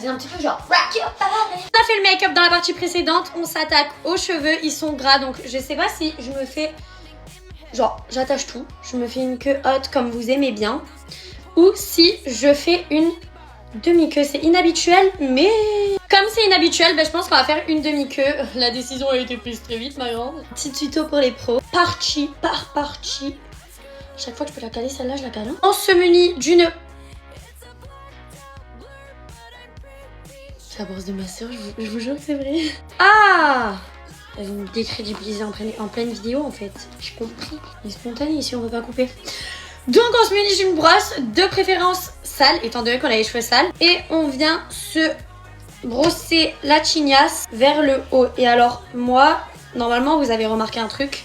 faisait un petit peu genre rock your body. On a fait le make-up dans la partie précédente, on s'attaque aux cheveux, ils sont gras donc je sais pas si je me fais genre j'attache tout, je me fais une queue haute comme vous aimez bien ou si je fais une demi-queue. C'est inhabituel mais comme c'est inhabituel, je pense qu'on va faire une demi-queue. La décision a été prise très vite ma grande. Petit tuto pour les pros, partie par partie. Chaque fois que je peux la caler celle-là je la cale. On se munit d'une... C'est la brosse de ma soeur, je vous jure que c'est vrai. Ah, elle vient me décrédibiliser en pleine vidéo en fait. J'ai compris. Elle est spontanée ici, on veut pas couper. Donc on se munit d'une brosse, de préférence sale, étant donné qu'on a les cheveux sales. Et on vient se brosser la chignasse vers le haut. Et alors moi, normalement vous avez remarqué un truc.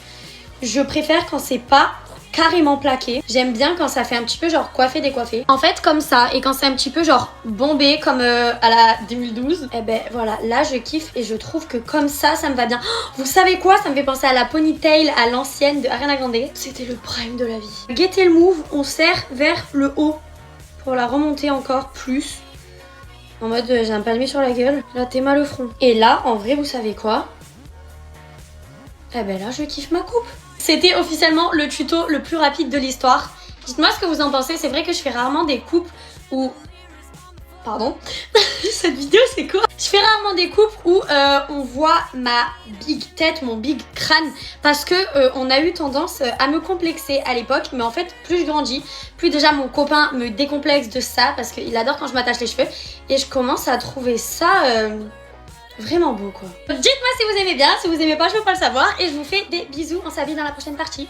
Je préfère quand c'est pas carrément plaqué. J'aime bien quand ça fait un petit peu genre coiffé décoiffé. En fait comme ça et quand c'est un petit peu genre bombé comme à la 2012. Et ben voilà, là je kiffe et je trouve que comme ça me va bien. Oh, vous savez quoi? Ça me fait penser à la ponytail à l'ancienne de Ariana Grande. C'était le prime de la vie. Guettez le move, on serre vers le haut pour la remonter encore plus. En mode j'ai un palmier sur la gueule. Là t'es mal au front. Et là en vrai vous savez quoi? Eh ben là je kiffe ma coupe. C'était officiellement le tuto le plus rapide de l'histoire. Dites-moi ce que vous en pensez. C'est vrai que je fais rarement des coupes où... Pardon. Cette vidéo c'est quoi? Je fais rarement des coupes où on voit ma big tête, mon big crâne. Parce que on a eu tendance à me complexer à l'époque. Mais en fait plus je grandis, plus déjà mon copain me décomplexe de ça. Parce qu'il adore quand je m'attache les cheveux. Et je commence à trouver ça... vraiment beau quoi. Dites-moi si vous aimez bien, si vous aimez pas je veux pas le savoir et je vous fais des bisous, on s'habille dans la prochaine partie.